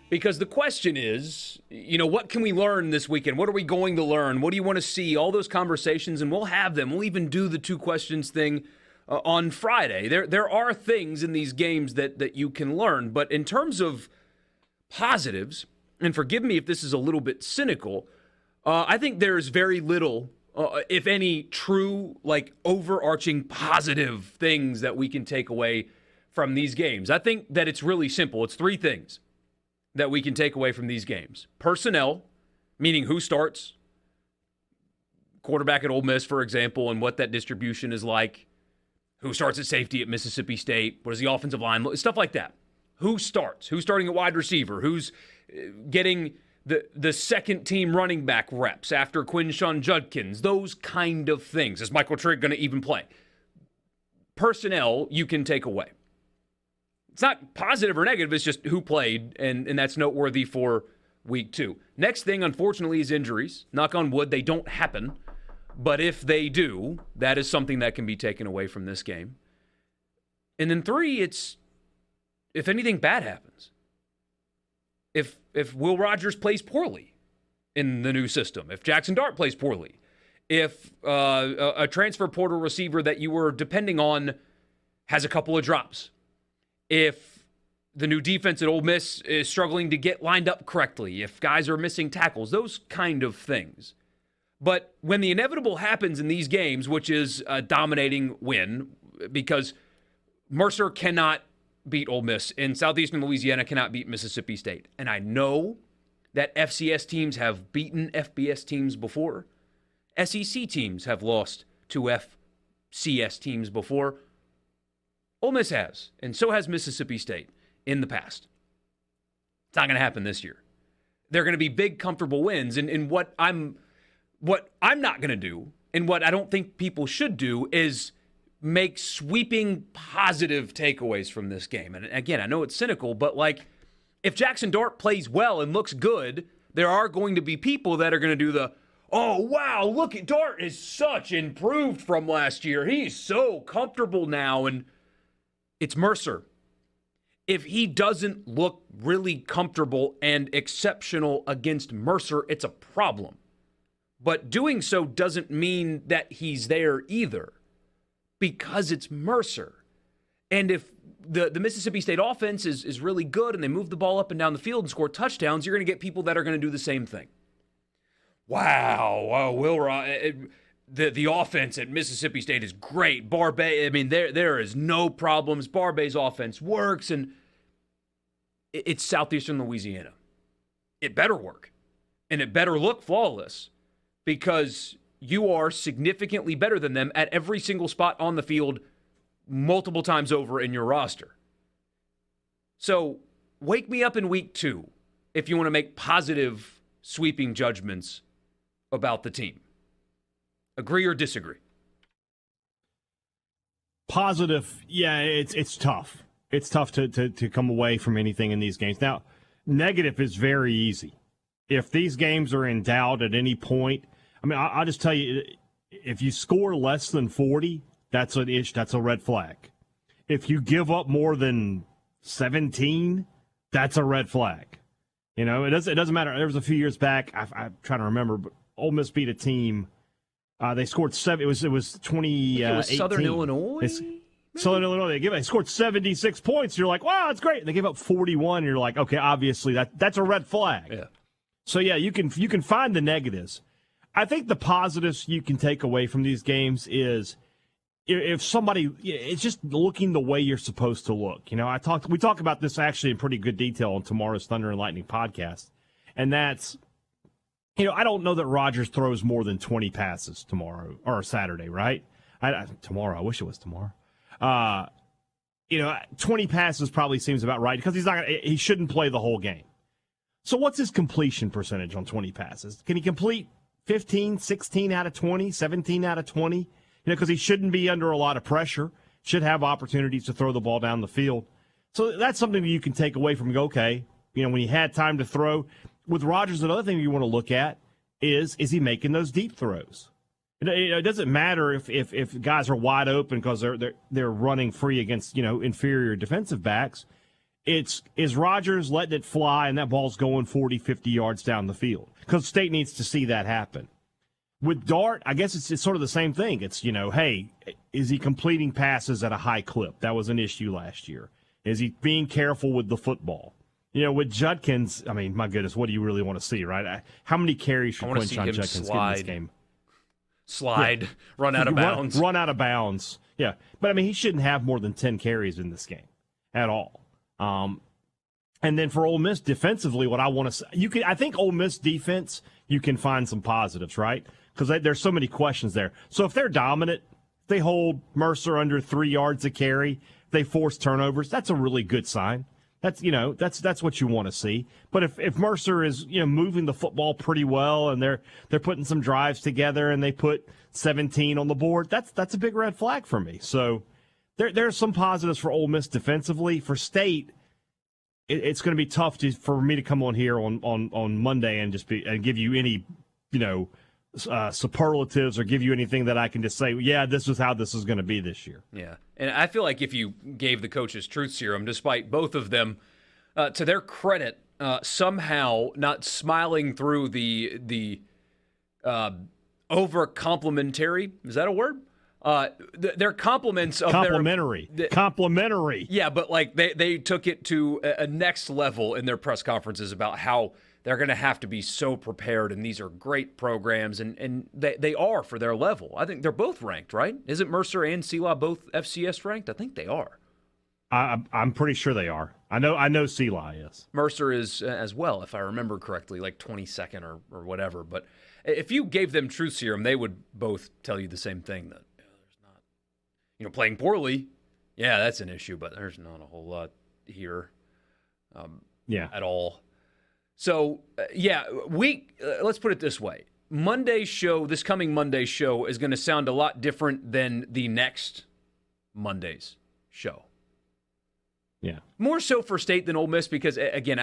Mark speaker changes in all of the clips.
Speaker 1: Because the question is, what can we learn this weekend? What are we going to learn? What do you want to see? All those conversations, and we'll have them. We'll even do the 2 questions thing on Friday. There are things in these games that you can learn. But in terms of positives, and forgive me if this is a little bit cynical, I think there's very little, if any, true, overarching positive things that we can take away from these games. I think that it's really simple. It's 3 things that we can take away from these games. Personnel, meaning who starts, quarterback at Ole Miss, for example, and what that distribution is like. Who starts at safety at Mississippi State? What is the offensive line? Stuff like that. Who starts? Who's starting at wide receiver? Who's getting the second team running back reps after Quinshon Judkins? Those kind of things. Is Michael Trigg going to even play? Personnel you can take away. It's not positive or negative, it's just who played, and that's noteworthy for week 2. Next thing, unfortunately, is injuries. Knock on wood, they don't happen. But if they do, that is something that can be taken away from this game. And then 3, it's if anything bad happens. If Will Rogers plays poorly in the new system, if Jackson Dart plays poorly, if a transfer portal receiver that you were depending on has a couple of drops, if the new defense at Ole Miss is struggling to get lined up correctly, if guys are missing tackles, those kind of things. But when the inevitable happens in these games, which is a dominating win, because Mercer cannot beat Ole Miss, and Southeastern Louisiana cannot beat Mississippi State. And I know that FCS teams have beaten FBS teams before. SEC teams have lost to FCS teams before. Ole Miss has, and so has Mississippi State in the past. It's not going to happen this year. They're going to be big, comfortable wins. And what I'm not going to do, and what I don't think people should do, is make sweeping positive takeaways from this game. And again, I know it's cynical, but if Jackson Dart plays well and looks good, there are going to be people that are going to do the, oh, wow, look at Dart is such improved from last year. He's so comfortable now. And it's Mercer. If he doesn't look really comfortable and exceptional against Mercer, it's a problem. But doing so doesn't mean that he's there either, because it's Mercer. And if the Mississippi State offense is really good and they move the ball up and down the field and score touchdowns, you're going to get people that are going to do the same thing. Wow, the offense at Mississippi State is great. Barbay, there is no problems. Barbay's offense works, and it's Southeastern Louisiana. It better work, and it better look flawless, because you are significantly better than them at every single spot on the field multiple times over in your roster. So wake me up in week 2 if you want to make positive sweeping judgments about the team. Agree or disagree?
Speaker 2: Positive, yeah, it's tough. It's tough to come away from anything in these games. Now, negative is very easy. If these games are in doubt at any point, I'll just tell you, if you score less than 40, that's a red flag. If you give up more than 17, that's a red flag. It doesn't matter. There was a few years back, I'm trying to remember, but Ole Miss beat a team. They scored 7. It was 2018.
Speaker 1: It was Southern Illinois.
Speaker 2: Southern Illinois. They scored 76 points. You're like, wow, that's great. And they gave up 41. And you're like, okay, obviously that's a red flag.
Speaker 1: Yeah.
Speaker 2: So yeah, you can find the negatives. I think the positives you can take away from these games is if somebody, it's just looking the way you're supposed to look. We talk about this actually in pretty good detail on tomorrow's Thunder and Lightning podcast, and that's, I don't know that Rodgers throws more than 20 passes tomorrow or Saturday, right? Tomorrow, I wish it was tomorrow. 20 passes probably seems about right, because he shouldn't play the whole game. So what's his completion percentage on 20 passes? Can he complete 15, 16 out of 20, 17 out of 20? Because he shouldn't be under a lot of pressure, should have opportunities to throw the ball down the field. So that's something that you can take away from, okay, when he had time to throw. With Rodgers, another thing you want to look at is he making those deep throws? It doesn't matter if guys are wide open because they're running free against inferior defensive backs. is Rodgers letting it fly and that ball's going 40, 50 yards down the field? Because State needs to see that happen. With Dart, I guess it's sort of the same thing. It's, hey, is he completing passes at a high clip? That was an issue last year. Is he being careful with the football? With Judkins, I mean, my goodness, what do you really want to see, right? How many carries should Quinshon Judkins get in this game?
Speaker 1: Slide, run out of bounds.
Speaker 2: Run out of bounds, yeah. But, I mean, he shouldn't have more than 10 carries in this game at all. And then for Ole Miss defensively, what I want to say, I think Ole Miss defense, you can find some positives, right? Because there's so many questions there. So if they're dominant, they hold Mercer under 3 yards a carry, they force turnovers, that's a really good sign. That's that's what you want to see. But if Mercer is moving the football pretty well and they're putting some drives together and they put 17 on the board, that's a big red flag for me. So there's some positives for Ole Miss defensively. For State, it's going to be tough for me to come on here on Monday and give you any superlatives or give you anything that I can just say, yeah, this is how this is going to be this year.
Speaker 1: Yeah, and I feel like if you gave the coaches truth serum, despite both of them, to their credit, somehow not smiling through the over complimentary, is that a word? Their compliments of
Speaker 2: complimentary.
Speaker 1: Yeah, but like they took it to a next level in their press conferences about how they're going to have to be so prepared, and these are great programs, and they are for their level. I think they're both ranked, right? Isn't Mercer and CELA both FCS ranked? I think they are.
Speaker 2: I'm pretty sure they are. I know CELA is.
Speaker 1: Mercer is as well, if I remember correctly, like 22nd or whatever. But if you gave them truth serum, they would both tell you the same thing, that there's not, playing poorly, yeah, that's an issue, but there's not a whole lot here at all. So, let's put it this way. This coming Monday's show is going to sound a lot different than the next Monday's show.
Speaker 2: Yeah.
Speaker 1: More so for State than Ole Miss because, again,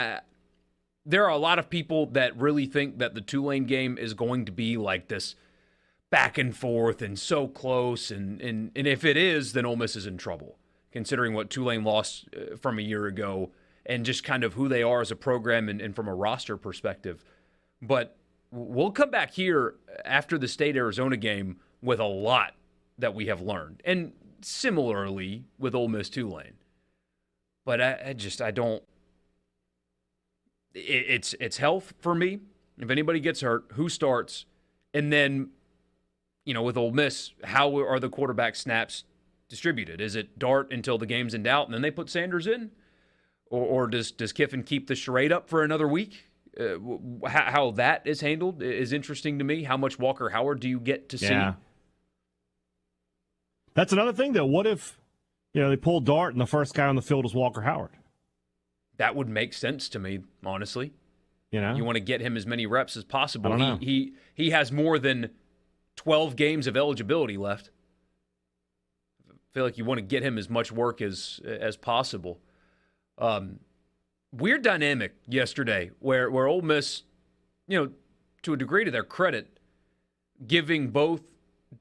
Speaker 1: there are a lot of people that really think that the Tulane game is going to be like this back and forth and so close. And if it is, then Ole Miss is in trouble, considering what Tulane lost from a year ago and just kind of who they are as a program and from a roster perspective. But we'll come back here after the State-Arizona game with a lot that we have learned. And similarly with Ole Miss-Tulane. But I don't – it's health for me. If anybody gets hurt, who starts? And then, with Ole Miss, how are the quarterback snaps distributed? Is it Dart until the game's in doubt and then they put Sanders in? Or does Kiffin keep the charade up for another week? How that is handled is interesting to me. How much Walker Howard do you get to see?
Speaker 2: That's another thing, though. What if they pull Dart and the first guy on the field is Walker Howard?
Speaker 1: That would make sense to me, honestly.
Speaker 2: You
Speaker 1: want to get him as many reps as possible.
Speaker 2: I don't know.
Speaker 1: He has more than 12 games of eligibility left. I feel like you want to get him as much work as possible. Weird dynamic yesterday where Ole Miss, to a degree to their credit, giving both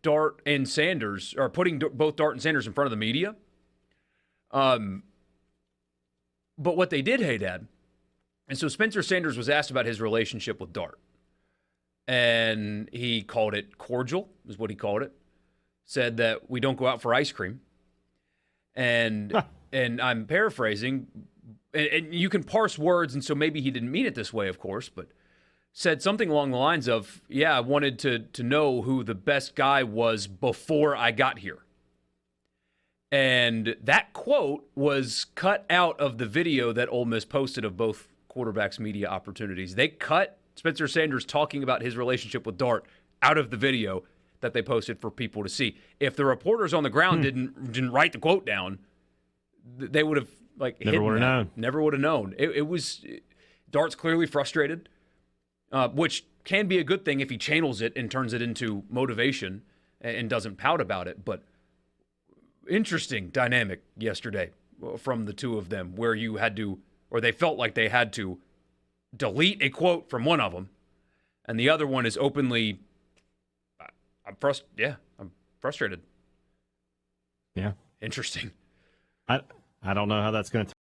Speaker 1: Dart and Sanders, or putting both Dart and Sanders in front of the media. But what they did, hey, Dad, and so Spencer Sanders was asked about his relationship with Dart. And he called it cordial, is what he called it. Said that we don't go out for ice cream. And I'm paraphrasing, and you can parse words, and so maybe he didn't mean it this way, of course, but said something along the lines of, I wanted to know who the best guy was before I got here. And that quote was cut out of the video that Ole Miss posted of both quarterbacks' media opportunities. They cut Spencer Sanders talking about his relationship with Dart out of the video that they posted for people to see. If the reporters on the ground didn't write the quote down, they would have
Speaker 2: never would have known.
Speaker 1: Never would have known. It was Dart's clearly frustrated, which can be a good thing if he channels it and turns it into motivation and doesn't pout about it. But interesting dynamic yesterday from the two of them, where you had to, or they felt like they had to delete a quote from one of them, and the other one is openly, I'm frustrated.
Speaker 2: Yeah.
Speaker 1: Interesting.
Speaker 2: I don't know how that's going to